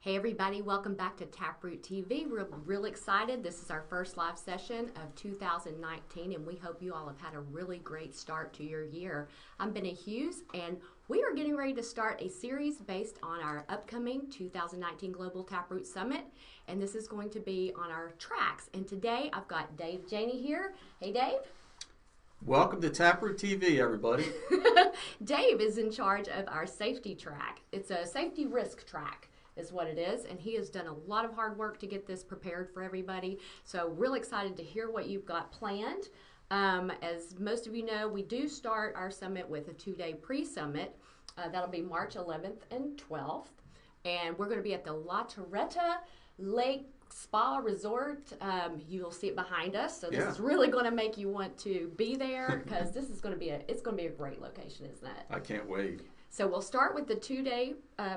Hey everybody, welcome back to TapRooT TV. We're real excited. This is our first live session of 2019 and we hope you all have had a really great start to your year. I'm Benny Hughes and we are getting ready to start a series based on our upcoming 2019 Global TapRooT Summit, and this is going to be on our tracks. And today I've got Dave Janey here. Hey Dave. Welcome to TapRooT TV, everybody. Dave is in charge of our safety track. It's a safety risk track is what it is, and he has done a lot of hard work to get this prepared for everybody. So real excited to hear what you've got planned. As most of you know, we do start our summit with a 2-day pre-summit. That'll be March 11th and 12th, and we're going to be at the La Torreta Lake Spa Resort. You'll see it behind us, so this is really going to make you want to be there because this is going to be a great location, isn't it? I can't wait. So we'll start with the 2-day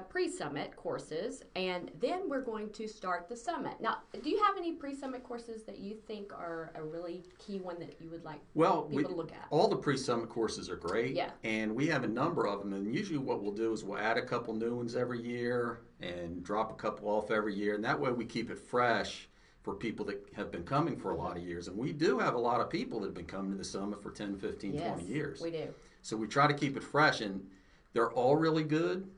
pre-summit courses, and then we're going to start the summit. Now, do you have any pre-summit courses that you think are a really key one that you would like people to look at? All the pre-summit courses are great, yeah, and we have a number of them, and usually what we'll do is we'll add a couple new ones every year and drop a couple off every year, and that way we keep it fresh for people that have been coming for a lot of years. And we do have a lot of people that have been coming to the summit for 10, 15, 20 years. We do. So we try to keep it fresh, and they're all really good,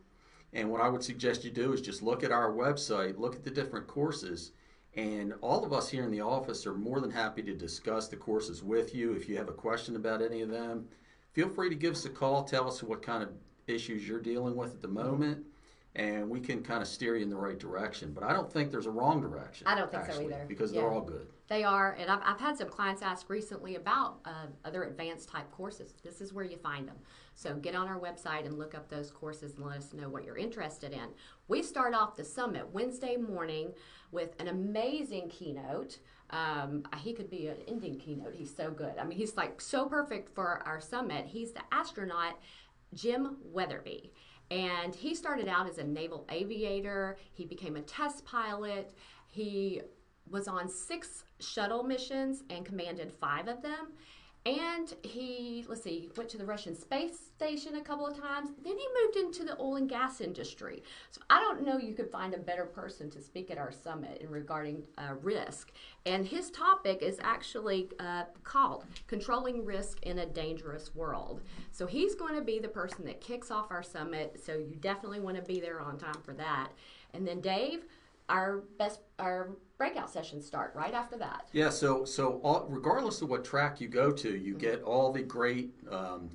and what I would suggest you do is just look at our website, look at the different courses, and all of us here in the office are more than happy to discuss the courses with you. If you have a question about any of them, feel free to give us a call, tell us what kind of issues you're dealing with at the moment, and we can kind of steer you in the right direction. But I don't think there's a wrong direction. I don't think so either. Because they're all good. They are, and I've had some clients ask recently about other advanced type courses. This is where you find them. So get on our website and look up those courses and let us know what you're interested in. We start off the summit Wednesday morning with an amazing keynote. He could be an ending keynote. He's so good. I mean, he's like so perfect for our summit. He's the astronaut Jim Weatherby. And he started out as a naval aviator. He became a test pilot. He was on 6 shuttle missions and commanded 5 of them. And he, went to the Russian space station a couple of times. Then he moved into the oil and gas industry. So I don't know you could find a better person to speak at our summit in regarding risk. And his topic is actually called Controlling Risk in a Dangerous World. So he's going to be the person that kicks off our summit. So you definitely want to be there on time for that. And then Dave, our breakout sessions start right after that. Yeah, so regardless of what track you go to, you get all the great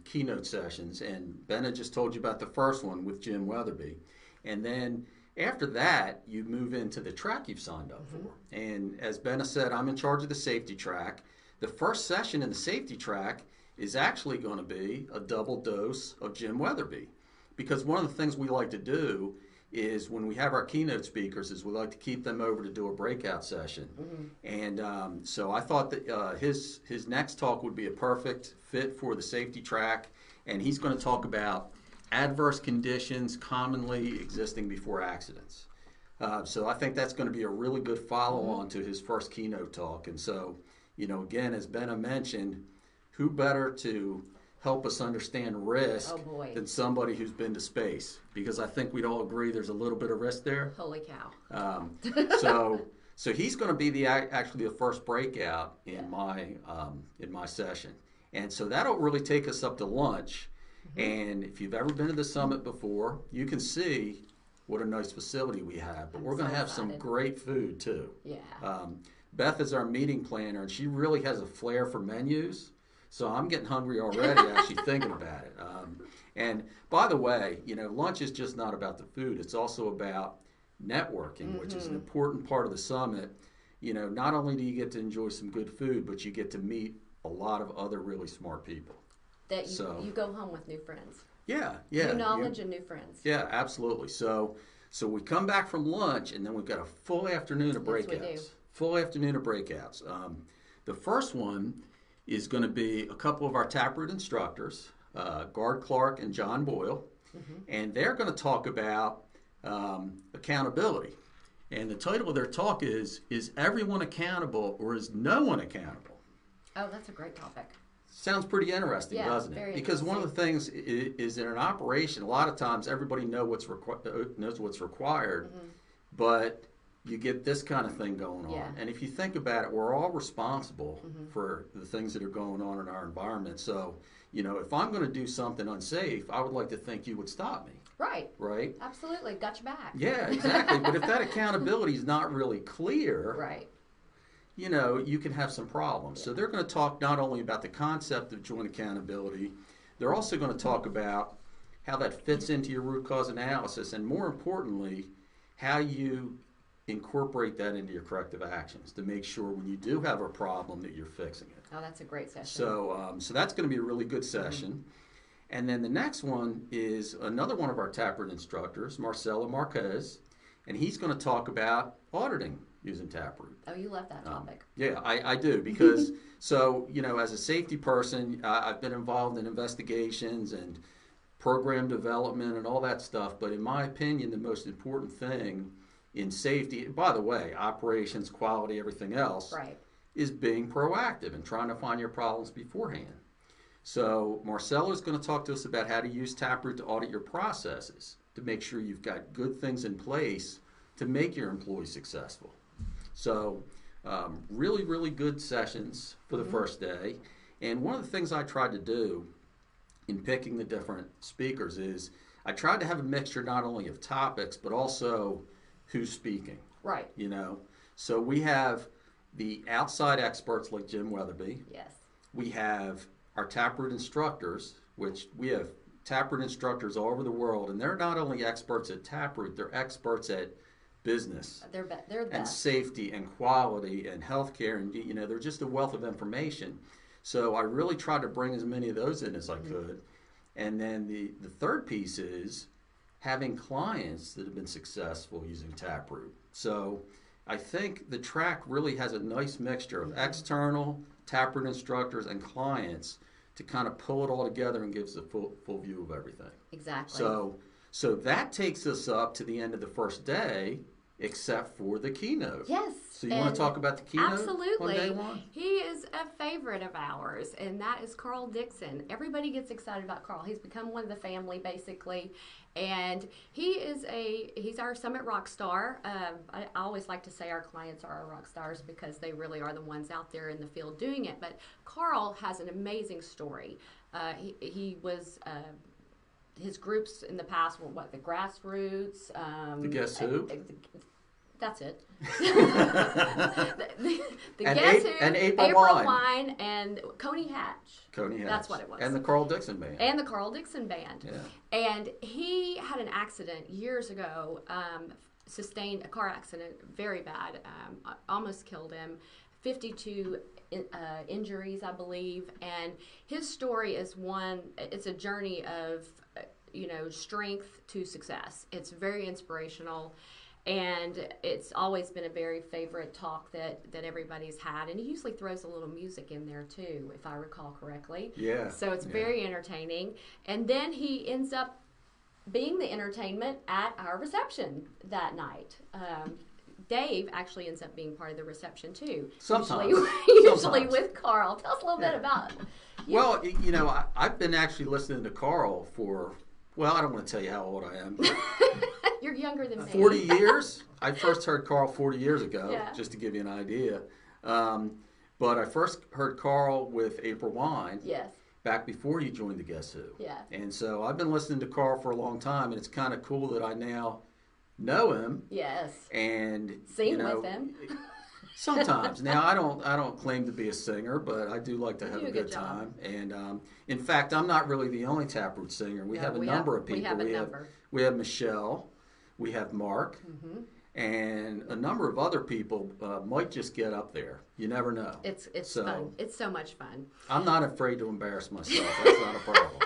keynote sessions, and Ben had just told you about the first one with Jim Weatherby. And then after that, you move into the track you've signed up for. And as Ben has said, I'm in charge of the safety track. The first session in the safety track is actually going to be a double dose of Jim Weatherby, because one of the things we like to do is when we have our keynote speakers is we like to keep them over to do a breakout session. And so I thought that his next talk would be a perfect fit for the safety track, and he's going to talk about adverse conditions commonly existing before accidents. So I think that's going to be a really good follow-on to his first keynote talk. And so, again, as Benna mentioned, who better to help us understand risk than somebody who's been to space, because I think we'd all agree there's a little bit of risk there. Holy cow. So he's going to be actually the first breakout in my session. And so that'll really take us up to lunch. And if you've ever been to the summit before, you can see what a nice facility we have. But we're going to have some great food too. Yeah. Beth is our meeting planner, and she really has a flair for menus. So I'm getting hungry already actually thinking about it. And by the way, lunch is just not about the food. It's also about networking, which is an important part of the summit. Not only do you get to enjoy some good food, but you get to meet a lot of other really smart people. That you go home with new friends. Yeah. New knowledge and new friends. Yeah, absolutely. So we come back from lunch, and then we've got a full afternoon of breakouts. Yes, we do. Full afternoon of breakouts. The first one is going to be a couple of our TapRooT instructors, Gard Clark and John Boyle, and they're going to talk about accountability. And the title of their talk is everyone accountable or is no one accountable? Oh, that's a great topic. Sounds pretty interesting, doesn't it? Very because one of the things is in an operation, a lot of times everybody knows what's required, but you get this kind of thing going on. Yeah. And if you think about it, we're all responsible for the things that are going on in our environment. So, if I'm going to do something unsafe, I would like to think you would stop me. Right. Right? Absolutely. Got your back. Yeah, exactly. But if that accountability is not really clear, Right. You can have some problems. So they're going to talk not only about the concept of joint accountability, they're also going to talk about how that fits into your root cause analysis, and more importantly, how you incorporate that into your corrective actions to make sure when you do have a problem that you're fixing it. Oh, that's a great session. So that's going to be a really good session. And then the next one is another one of our TapRooT instructors, Marcelo Marquez, and he's going to talk about auditing using TapRooT. Oh, you love that topic. Yeah, I do, because as a safety person, I've been involved in investigations and program development and all that stuff, but in my opinion, the most important thing in safety, by the way, operations, quality, everything else, right, is being proactive and trying to find your problems beforehand. So Marcelo is going to talk to us about how to use TapRooT to audit your processes to make sure you've got good things in place to make your employees successful. So really, really good sessions for the first day. And one of the things I tried to do in picking the different speakers is I tried to have a mixture not only of topics, but also who's speaking. Right. So we have the outside experts like Jim Weatherby. Yes. We have our TapRooT instructors, which we have TapRooT instructors all over the world, and they're not only experts at TapRooT, they're experts at business. They're the and best. Safety and quality and healthcare, and they're just a wealth of information. So I really tried to bring as many of those in as I could. And then the third piece is having clients that have been successful using TapRooT. So I think the track really has a nice mixture of external TapRooT instructors and clients to kind of pull it all together and gives a full view of everything. Exactly. So that takes us up to the end of the first day, except for the keynote. Yes. So you want to talk about the keynote Absolutely. on day one? He is a favorite of ours, and that is Carl Dixon. Everybody gets excited about Carl. He's become one of the family, basically. And he's our Summit rock star. I always like to say our clients are our rock stars because they really are the ones out there in the field doing it. But Carl has an amazing story. He was... his groups in the past were the Grassroots. The Guess Who? That's it. the and Guess Who, and April Wine, and Coney Hatch. Coney Hatch. That's what it was. And the Carl Dixon Band. And the Carl Dixon Band. Yeah. And he had an accident years ago, sustained a car accident, very bad, almost killed him, 52 injuries, I believe. And his story is it's a journey of, strength to success. It's very inspirational. And it's always been a very favorite talk that everybody's had. And he usually throws a little music in there too, if I recall correctly. Yeah. So it's very entertaining. And then he ends up being the entertainment at our reception that night. Dave actually ends up being part of the reception too. Sometimes. Usually with Carl. Tell us a little bit about it. Well, I've been actually listening to Carl for, I don't want to tell you how old I am. You're younger than me. 40 years. I first heard Carl 40 years ago, just to give you an idea. But I first heard Carl with April Wine. Yes. Back before you joined the Guess Who. Yeah. And so I've been listening to Carl for a long time, and it's kind of cool that I now know him. Yes. And sing with him. Sometimes. Now I don't claim to be a singer, but I do like to have a good time. And in fact, I'm not really the only TapRooT singer. We have a number of people. We have Michelle, we have Mark, and a number of other people might just get up there. You never know. It's fun. It's so much fun. I'm not afraid to embarrass myself. That's not a problem.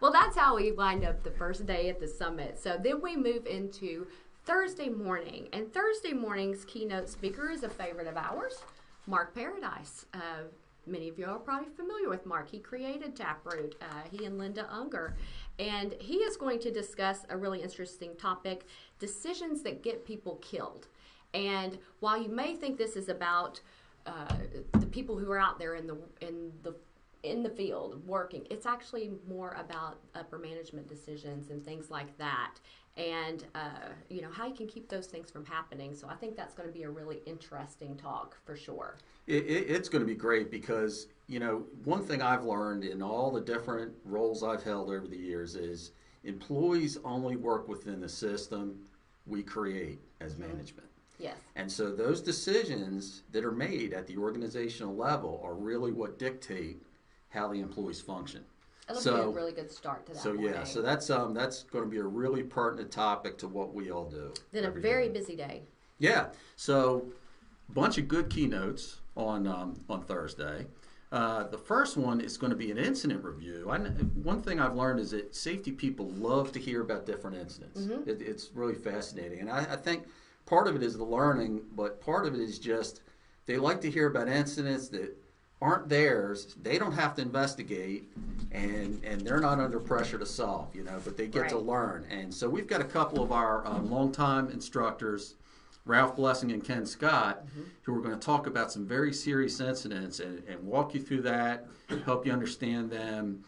Well, that's how we wind up the first day at the summit. So then we move into Thursday morning. And Thursday morning's keynote speaker is a favorite of ours, Mark Paradise. Many of you are probably familiar with Mark. He created TapRooT, he and Linda Unger. And he is going to discuss a really interesting topic, decisions that get people killed. And while you may think this is about the people who are out there in the in the field working. It's actually more about upper management decisions and things like that, and how you can keep those things from happening. So I think that's going to be a really interesting talk for sure. It's going to be great because one thing I've learned in all the different roles I've held over the years is employees only work within the system we create as management. Yes. And so those decisions that are made at the organizational level are really what dictate how the employees function. It'll be a really good start to that. So that's going to be a really pertinent topic to what we all do. Then a very busy day. Yeah. So a bunch of good keynotes on Thursday. The first one is going to be an incident review. One thing I've learned is that safety people love to hear about different incidents. Mm-hmm. It's really fascinating, and I think part of it is the learning, but part of it is just they like to hear about incidents that aren't theirs. They don't have to investigate, and they're not under pressure to solve, but they get to learn. And so we've got a couple of our longtime instructors, Ralph Blessing and Ken Scott, who are going to talk about some very serious incidents and walk you through that, help you understand them.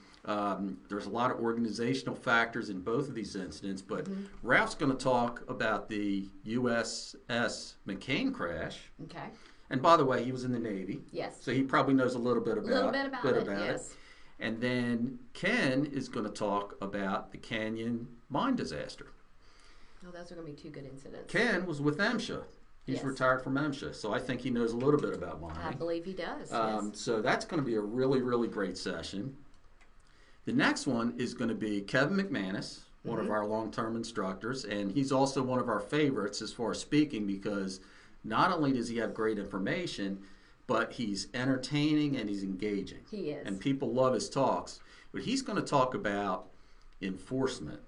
There's a lot of organizational factors in both of these incidents, but Ralph's going to talk about the USS McCain crash. Okay. And by the way, he was in the Navy. Yes. So he probably knows a little bit about it. Yes. And then Ken is going to talk about the Canyon mine disaster. Oh, those are going to be two good incidents. Ken was with MSHA. He's retired from MSHA, so I think he knows a little bit about mining. I believe he does. Yes. So that's going to be a really, really great session. The next one is going to be Kevin McManus, one of our long-term instructors, and he's also one of our favorites as far as speaking because not only does he have great information, but he's entertaining and he's engaging. He is. And people love his talks. But he's going to talk about enforcement,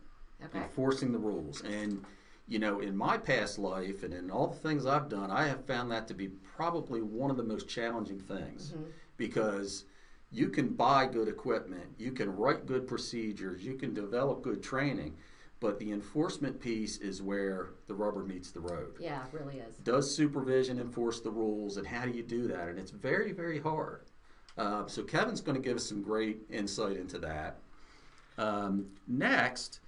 enforcing the rules. And, in my past life and in all the things I've done, I have found that to be probably one of the most challenging things because you can buy good equipment, you can write good procedures, you can develop good training, but the enforcement piece is where the rubber meets the road. Yeah, it really is. Does supervision enforce the rules, and how do you do that? And it's very, very hard. So Kevin's going to give us some great insight into that. Next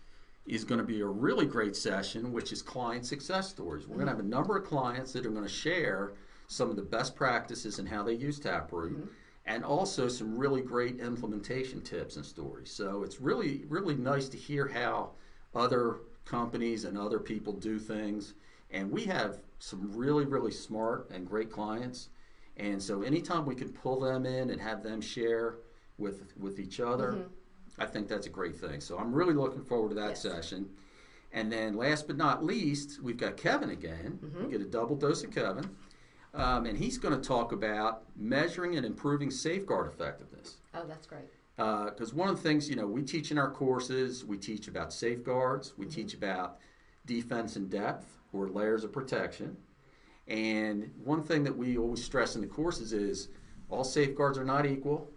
is going to be a really great session, which is client success stories. We're going to have a number of clients that are going to share some of the best practices and how they use TapRooT, and also some really great implementation tips and stories. So it's really, really nice to hear how other companies and other people do things. And we have some really, really smart and great clients. And so anytime we can pull them in and have them share with each other, I think that's a great thing. So I'm really looking forward to that session. And then last but not least, we've got Kevin again. We get a double dose of Kevin. And he's going to talk about measuring and improving safeguard effectiveness. Oh, that's great. Because one of the things, we teach in our courses, we teach about safeguards, we teach about defense in depth, or layers of protection. And one thing that we always stress in the courses is all safeguards are not equal.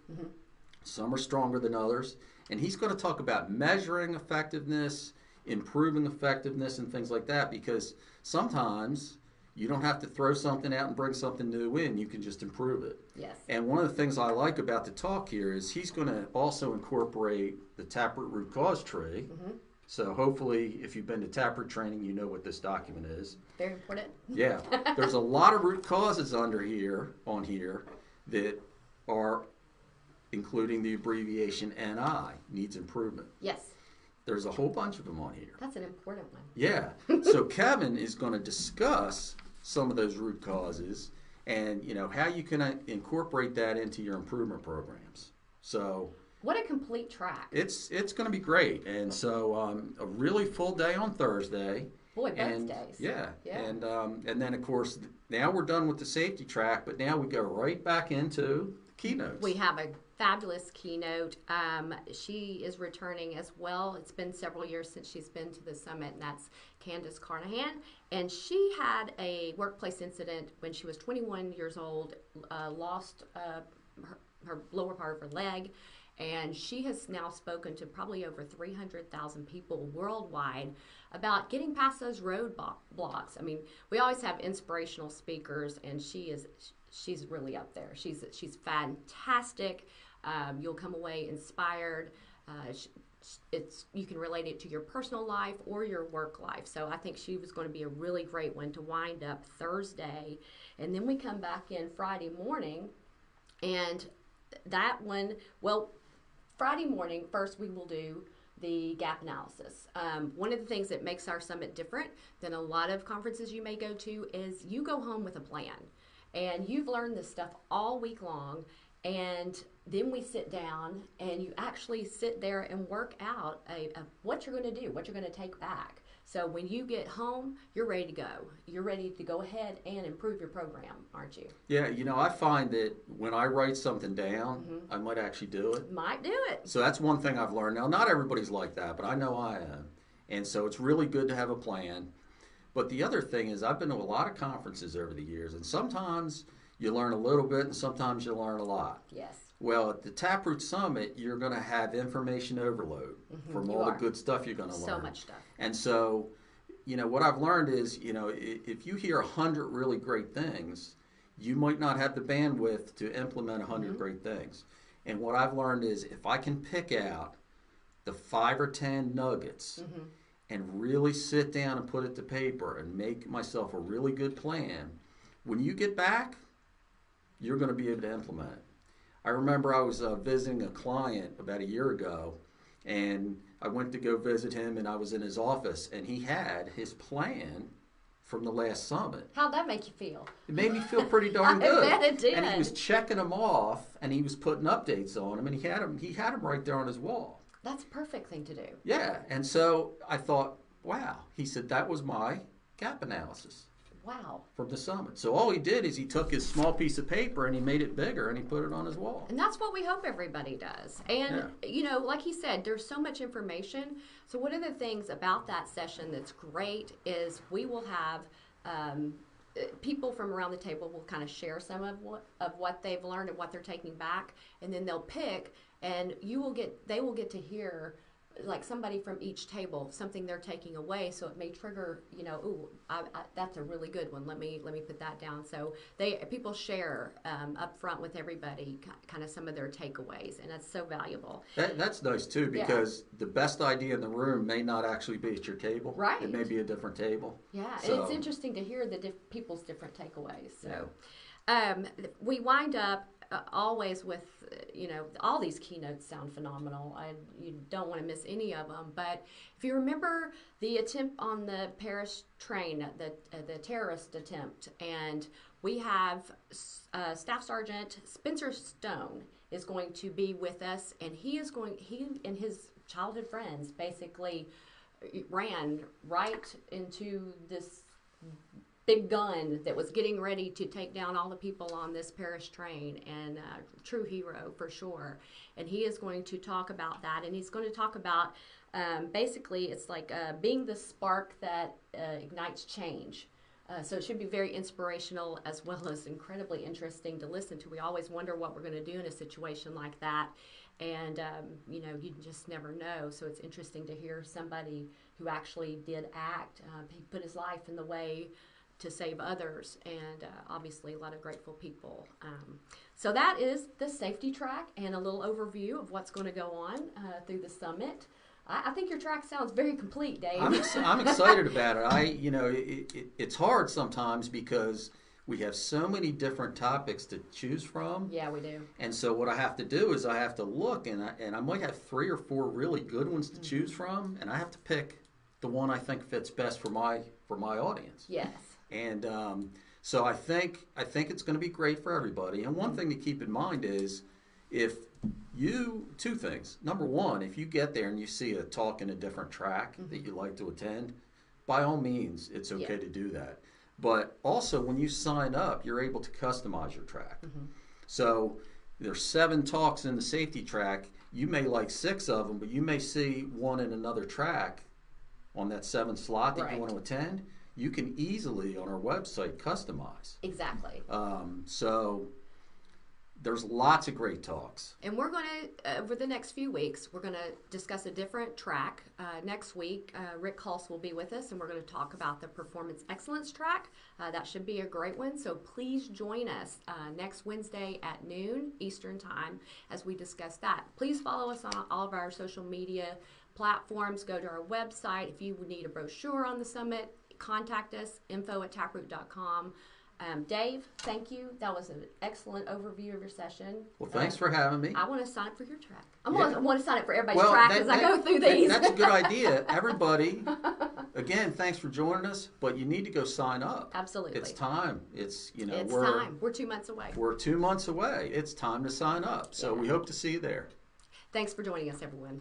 Some are stronger than others. And he's going to talk about measuring effectiveness, improving effectiveness, and things like that, because sometimes you don't have to throw something out and bring something new in. You can just improve it. Yes. And one of the things I like about the talk here is he's going to also incorporate the TapRooT root cause tree. So hopefully, if you've been to TapRooT training, you know what this document is. Very important. Yeah. There's a lot of root causes on here that are including the abbreviation NI, needs improvement. Yes. There's a whole bunch of them on here. That's an important one. Yeah. So Kevin is going to discuss some of those root causes and how you can incorporate that into your improvement programs. So what a complete track. It's going to be great. And so a really full day on Thursday. Boy, both days. Yeah. And then of course now we're done with the safety track, but now we go right back into keynotes. We have a fabulous keynote. She is returning as well. It's been several years since she's been to the summit, and that's Candace Carnahan. And she had a workplace incident when she was 21 years old, lost her lower part of her leg, and she has now spoken to probably over 300,000 people worldwide about getting past those roadblocks. I mean, we always have inspirational speakers, and she's really up there. She's fantastic. You'll come away inspired. You can relate it to your personal life or your work life. So I think she was going to be a really great one to wind up Thursday. And then we come back in Friday morning, and that one, well, Friday morning, first we will do the gap analysis. One of the things that makes our summit different than a lot of conferences you may go to is you go home with a plan. And you've learned this stuff all week long, and then we sit down and you actually sit there and work out what you're going to do, what you're going to take back. So when you get home, you're ready to go. You're ready to go ahead and improve your program, aren't you? Yeah, I find that when I write something down, I might actually do it. Might do it. So that's one thing I've learned. Now, not everybody's like that, but I know I am. And so it's really good to have a plan. But the other thing is I've been to a lot of conferences over the years, and sometimes you learn a little bit and sometimes you learn a lot. Yes. Well, at the TapRooT Summit, you're going to have information overload from all the good stuff you're going to learn. So much stuff. And so, what I've learned is, if you hear 100 really great things, you might not have the bandwidth to implement 100 great things. And what I've learned is if I can pick out the 5 or 10 nuggets and really sit down and put it to paper and make myself a really good plan, when you get back, you're going to be able to implement it. I remember I was visiting a client about a year ago, and I went to go visit him, and I was in his office, and he had his plan from the last summit. How'd that make you feel? It made me feel pretty darn good. I bet it did. And he was checking them off, and he was putting updates on them, and he had them right there on his wall. That's a perfect thing to do. Yeah, and so I thought, wow. He said that was my gap analysis. Wow. From the summit. So all he did is he took his small piece of paper and he made it bigger and he put it on his wall. And that's what we hope everybody does. And, like he said, there's so much information. So one of the things about that session that's great is we will have people from around the table will kind of share some of what they've learned and what they're taking back. And then they'll pick, and they will get to hear like somebody from each table, something they're taking away, so it may trigger, that's a really good one. Let me put that down. So people share up front with everybody kind of some of their takeaways, and that's so valuable. That's nice too, because the best idea in the room may not actually be at your table. Right. It may be a different table. Yeah, so, and it's interesting to hear the people's different takeaways. So we wind up always with, all these keynotes sound phenomenal. You don't want to miss any of them. But if you remember the attempt on the Paris train, the terrorist attempt, and we have Staff Sergeant Spencer Stone is going to be with us, and he and his childhood friends basically ran right into this big gun that was getting ready to take down all the people on this Paris train, and true hero for sure. And he is going to talk about that, and he's going to talk about basically it's like being the spark that ignites change. So it should be very inspirational as well as incredibly interesting to listen to. We always wonder what we're going to do in a situation like that, and you just never know. So it's interesting to hear somebody who actually did act. He put his life in the way to save others, and obviously a lot of grateful people. So that is the safety track and a little overview of what's going to go on through the summit. I think your track sounds very complete, Dave. I'm excited about it. It's hard sometimes because we have so many different topics to choose from. Yeah, we do. And so what I have to do is I have to look, and I might have 3 or 4 really good ones to choose from, and I have to pick the one I think fits best for my audience. Yes. And so I think it's going to be great for everybody. And one thing to keep in mind is two things. Number one, if you get there and you see a talk in a different track that you like to attend, by all means, it's okay to do that. But also, when you sign up, you're able to customize your track. So there's 7 talks in the safety track. You may like 6 of them, but you may see one in another track on that 7th slot that you want to attend. You can easily, on our website, customize. Exactly. So there's lots of great talks. And we're going to, over the next few weeks, we're going to discuss a different track. Next week, Rick Hulse will be with us, and we're going to talk about the Performance Excellence track. That should be a great one. So please join us next Wednesday at noon Eastern Time as we discuss that. Please follow us on all of our social media platforms. Go to our website. If you would need a brochure on the summit, contact us, info@taproot.com. Dave, thank you. That was an excellent overview of your session. Well, thanks for having me. I want to sign up for your track. I want to sign up for everybody's Well, track as I go through these. That's a good idea. Everybody, again, thanks for joining us, but you need to go sign up. Absolutely. It's time. It's time. We're 2 months away. We're 2 months away. It's time to sign up. So we hope to see you there. Thanks for joining us, everyone.